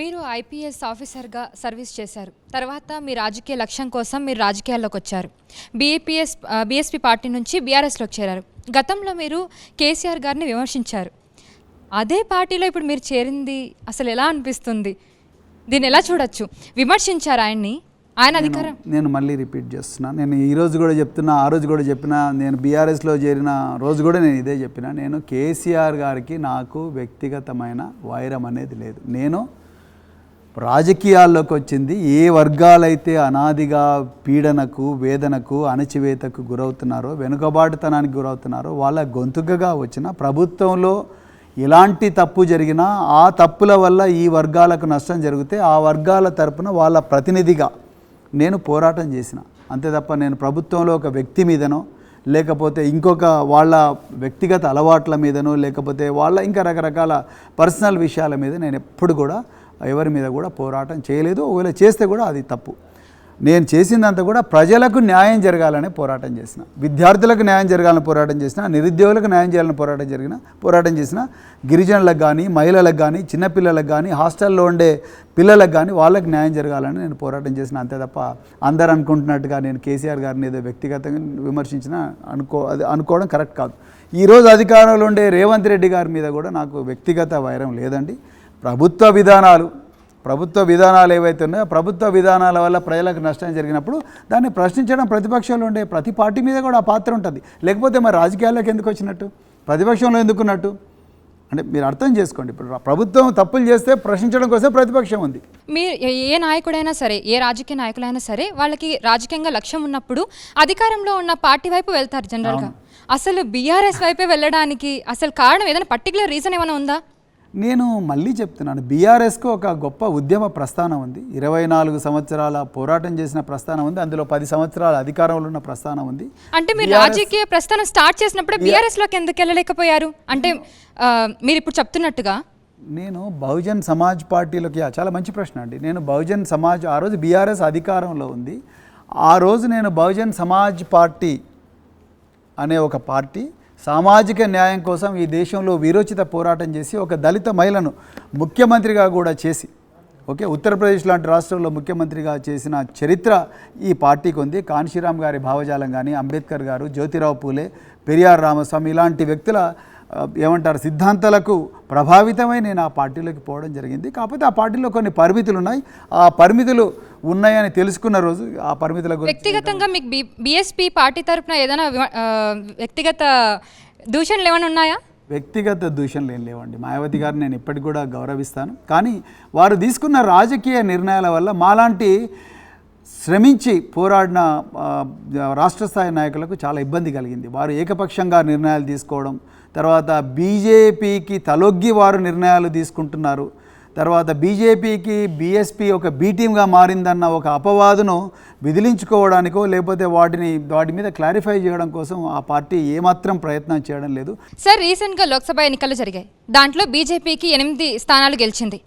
మీరు ఐపీఎస్ ఆఫీసర్గా సర్వీస్ చేశారు. తర్వాత మీ రాజకీయ లక్ష్యం కోసం మీరు రాజకీయాల్లోకి వచ్చారు. బీఎస్పీ పార్టీ నుంచి బీఆర్ఎస్లోకి చేరారు. గతంలో మీరు కేసీఆర్ గారిని విమర్శించారు. అదే పార్టీలో ఇప్పుడు మీరు చేరింది అసలు ఎలా అనిపిస్తుంది? దీన్ని ఎలా చూడొచ్చు? విమర్శించారు ఆయన్ని, ఆయన అధికారం. నేను మళ్ళీ రిపీట్ చేస్తున్నా, నేను ఈరోజు కూడా చెప్తున్నా, ఆ రోజు కూడా చెప్పినా, నేను బీఆర్ఎస్లో చేరిన రోజు కూడా నేను ఇదే చెప్పిన. నేను కేసీఆర్ గారికి నాకు వ్యక్తిగతమైన వైరం అనేది లేదు. నేను రాజకీయాల్లోకి వచ్చింది ఏ వర్గాలైతే అనాదిగా పీడనకు, వేదనకు, అణచివేతకు గురవుతున్నారో, వెనుకబాటుతనానికి గురవుతున్నారో వాళ్ళ గొంతుకగా వచ్చిన, ప్రభుత్వంలో ఎలాంటి తప్పు జరిగినా ఆ తప్పుల వల్ల ఈ వర్గాలకు నష్టం జరిగితే ఆ వర్గాల తరపున వాళ్ళ ప్రతినిధిగా నేను పోరాటం చేసిన. అంతే తప్ప నేను ప్రభుత్వంలో ఒక వ్యక్తి మీదనో, లేకపోతే ఇంకొక వాళ్ళ వ్యక్తిగత అలవాట్ల మీదనో, లేకపోతే వాళ్ళ ఇంకా రకరకాల పర్సనల్ విషయాల మీద నేను ఎప్పుడు కూడా ఎవరి మీద కూడా పోరాటం చేయలేదు. ఒకవేళ చేస్తే కూడా అది తప్పు. నేను చేసిందంతా కూడా ప్రజలకు న్యాయం జరగాలని పోరాటం చేసిన, విద్యార్థులకు న్యాయం జరగాలని పోరాటం చేసిన, నిరుద్యోగులకు న్యాయం చేయాలని పోరాటం చేసిన, గిరిజనులకు కానీ, మహిళలకు కానీ, చిన్నపిల్లలకు కానీ, హాస్టల్లో ఉండే పిల్లలకు కానీ వాళ్ళకి న్యాయం జరగాలని నేను పోరాటం చేసిన. అంతే తప్ప అందరు అనుకుంటున్నట్టుగా నేను కేసీఆర్ గారిని ఏదో వ్యక్తిగతంగా విమర్శించిన అనుకోవడం కరెక్ట్ కాదు. ఈరోజు అధికారంలో ఉండే రేవంత్ రెడ్డి గారి మీద కూడా నాకు వ్యక్తిగత వైరం లేదండి. ప్రభుత్వ విధానాలు ఏవైతే ఉన్నాయో, ప్రభుత్వ విధానాల వల్ల ప్రజలకు నష్టం జరిగినప్పుడు దాన్ని ప్రశ్నించడం ప్రతిపక్షంలో ఉండే ప్రతి పార్టీ మీద కూడా ఆ పాత్ర ఉంటుంది. లేకపోతే మరి రాజకీయాల్లోకి ఎందుకు వచ్చినట్టు, ప్రతిపక్షంలో ఎందుకున్నట్టు అంటే మీరు అర్థం చేసుకోండి. ఇప్పుడు ప్రభుత్వం తప్పులు చేస్తే ప్రశ్నించడం కోసం ప్రతిపక్షం ఉంది. మీరు ఏ నాయకుడైనా సరే, ఏ రాజకీయ నాయకులైనా సరే, వాళ్ళకి రాజకీయంగా లక్ష్యం ఉన్నప్పుడు అధికారంలో ఉన్న పార్టీ వైపు వెళ్తారు జనరల్గా. అసలు బీఆర్ఎస్ వైపే వెళ్ళడానికి అసలు కారణం ఏదైనా పర్టికులర్ రీజన్ ఏమైనా ఉందా? నేను మళ్ళీ చెప్తున్నాను, బీఆర్ఎస్కు ఒక గొప్ప ఉద్యమ ప్రస్థానం ఉంది. 24 సంవత్సరాల పోరాటం చేసిన ప్రస్థానం ఉంది. అందులో 10 సంవత్సరాల అధికారంలో ఉన్న ప్రస్థానం ఉంది. అంటే మీరు రాజకీయ ప్రస్థానం స్టార్ట్ చేసినప్పుడు బీఆర్ఎస్లోకి ఎందుకు వెళ్ళలేకపోయారు? అంటే మీరు ఇప్పుడు చెప్తున్నట్టుగా నేను బహుజన్ సమాజ్ పార్టీలోకి, చాలా మంచి ప్రశ్న అండి. నేను బహుజన్ సమాజ్, ఆ రోజు బీఆర్ఎస్ అధికారంలో ఉంది. ఆ రోజు నేను బహుజన్ సమాజ్ పార్టీ అనే ఒక పార్టీ సామాజిక న్యాయం కోసం ఈ దేశంలో వీరోచిత పోరాటం చేసి ఒక దళిత మహిళను ముఖ్యమంత్రిగా కూడా చేసి, ఉత్తరప్రదేశ్ లాంటి రాష్ట్రంలో ముఖ్యమంత్రిగా చేసిన చరిత్ర ఈ పార్టీకి ఉంది. కాన్షీరామ్ గారి భావజాలం కానీ, అంబేద్కర్ గారు, జ్యోతిరావు పూలే, పెరియార్ రామస్వామి ఇలాంటి వ్యక్తుల సిద్ధాంతాలకు ప్రభావితమై నేను ఆ పార్టీలోకి పోవడం జరిగింది. కాకపోతే ఆ పార్టీలో కొన్ని పరిమితులు ఉన్నాయి. ఆ పరిమితులు ఉన్నాయని తెలుసుకున్న రోజు ఆ పరిమితుల గురించి వ్యక్తిగతంగా మీకు బీఎస్పీ పార్టీ తరఫున ఏదైనా వ్యక్తిగత దూషణలు ఏమైనా ఉన్నాయా? వ్యక్తిగత దూషణలు ఏం లేవండి. మాయావతి గారిని నేను ఇప్పటికి కూడా గౌరవిస్తాను. కానీ వారు తీసుకున్న రాజకీయ నిర్ణయాల వల్ల మాలాంటి శ్రమించి పోరాడిన రాష్ట్ర స్థాయి నాయకులకు చాలా ఇబ్బంది కలిగింది. వారు ఏకపక్షంగా నిర్ణయాలు తీసుకోవడం, తర్వాత బీజేపీకి తలొగ్గి వారు నిర్ణయాలు తీసుకుంటున్నారు, తర్వాత బీజేపీకి బీఎస్పీ ఒక బీ టీమ్గా మారిందన్న ఒక అపవాదును విదిలించుకోవడానికో, లేకపోతే వాటి మీద క్లారిఫై చేయడం కోసం ఆ పార్టీ ఏమాత్రం ప్రయత్నం చేయడం లేదు. సార్, రీసెంట్గా లోక్సభ ఎన్నికలు జరిగాయి. దాంట్లో బీజేపీకి 8 స్థానాలు గెలిచింది.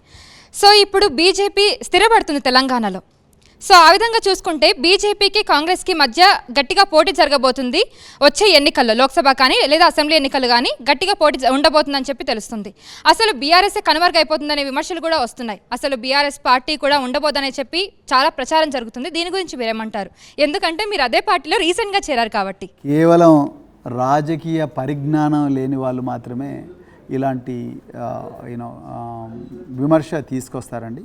సో ఇప్పుడు బీజేపీ స్థిరపడుతుంది తెలంగాణలో. సో ఆ విధంగా చూసుకుంటే బీజేపీకి కాంగ్రెస్కి మధ్య గట్టిగా పోటీ జరగబోతుంది. వచ్చే ఎన్నికల్లో లోక్సభ కానీ లేదా అసెంబ్లీ ఎన్నికలు కానీ గట్టిగా పోటీ ఉండబోతుందని చెప్పి తెలుస్తుంది. అసలు బీఆర్ఎస్ కనుమరుగైపోతుందనే విమర్శలు కూడా వస్తున్నాయి. అసలు బీఆర్ఎస్ పార్టీ కూడా ఉండబోదని చెప్పి చాలా ప్రచారం జరుగుతుంది. దీని గురించి మీరేమంటారు? ఎందుకంటే మీరు అదే పార్టీలో రీసెంట్గా చేరారు కాబట్టి. కేవలం రాజకీయ పరిజ్ఞానం లేని వాళ్ళు మాత్రమే ఇలాంటి విమర్శ తీసుకొస్తారండి.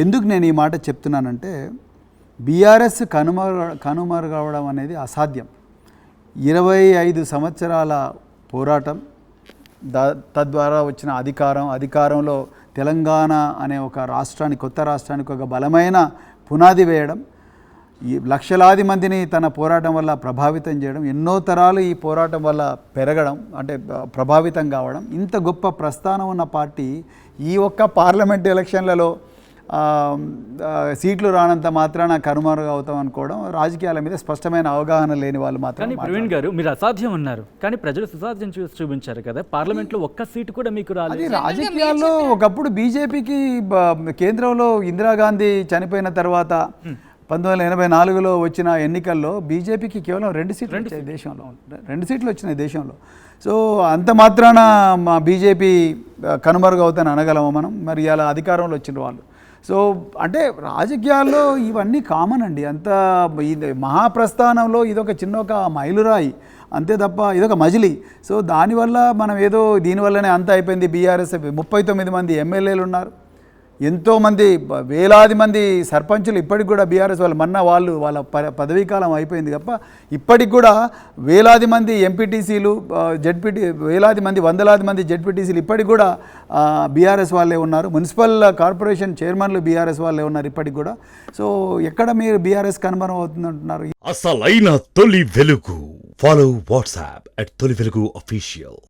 ఎందుకు నేను ఈ మాట చెప్తున్నానంటే, బీఆర్ఎస్ కనుమరుగవడం అనేది అసాధ్యం. 25 సంవత్సరాల పోరాటం, తద్వారా వచ్చిన అధికారంలో తెలంగాణ అనే ఒక రాష్ట్రానికి, కొత్త రాష్ట్రానికి ఒక బలమైన పునాది వేయడం, ఈ లక్షలాది మందిని తన పోరాటం వల్ల ప్రభావితం చేయడం, ఎన్నో తరాలు ఈ పోరాటం వల్ల పెరగడం, అంటే ప్రభావితం కావడం, ఇంత గొప్ప ప్రస్థానం ఉన్న పార్టీ ఈ ఒక్క పార్లమెంట్ ఎలక్షన్లలో సీట్లు రానంత మాత్రాన కనుమరుగు అవుతాం అనుకోవడం, రాజకీయాల మీద స్పష్టమైన అవగాహన లేని వాళ్ళు మాత్రం. ప్రవీణ్ గారు, మీరు అసాధ్యం అన్నారు, కానీ ప్రజలు సుసాధ్యం చూపించారు కదా. పార్లమెంట్లో ఒక్క సీటు కూడా మీకు రాలేదు. రాజకీయాల్లో ఒకప్పుడు బీజేపీకి కేంద్రంలో ఇందిరాగాంధీ చనిపోయిన తర్వాత 1984లో వచ్చిన ఎన్నికల్లో బీజేపీకి కేవలం 2 సీట్లు వచ్చాయి దేశంలో. 2 సీట్లు వచ్చినాయి దేశంలో. సో అంత మాత్రాన మా బీజేపీ కనుమరుగవుతాయని అనగలమా మనం? మరి ఇలా అధికారంలో వచ్చిన వాళ్ళు. సో అంటే రాజకీయాల్లో ఇవన్నీ కామన్ అండి. అంత ఇది మహాప్రస్థానంలో ఇదొక ఒక మైలురాయి అంతే తప్ప ఇదొక మజిలీ. సో దానివల్ల మనం ఏదో దీనివల్లనే అంత అయిపోయింది. బీఆర్ఎస్ 39 మంది ఎమ్మెల్యేలు ఉన్నారు, ఎంతోమంది వేలాది మంది సర్పంచులు ఇప్పటికి కూడా బీఆర్ఎస్ వాళ్ళ పదవీకాలం అయిపోయింది తప్ప ఇప్పటికి కూడా వేలాది మంది ఎంపీటీసీలు వేలాది మంది వందలాది మంది జెడ్పీటీసీలు ఇప్పటికి కూడా బీఆర్ఎస్ వాళ్ళే ఉన్నారు. మున్సిపల్ కార్పొరేషన్ చైర్మన్లు బీఆర్ఎస్ వాళ్ళే ఉన్నారు ఇప్పటికి కూడా. సో ఎక్కడ మీరు బీఆర్ఎస్ కనుమరుగు అవుతుందంటున్నారు? అసలైన తొలి వెలుగు. ఫాలో వాట్సాప్ @తొలి వెలుగు official.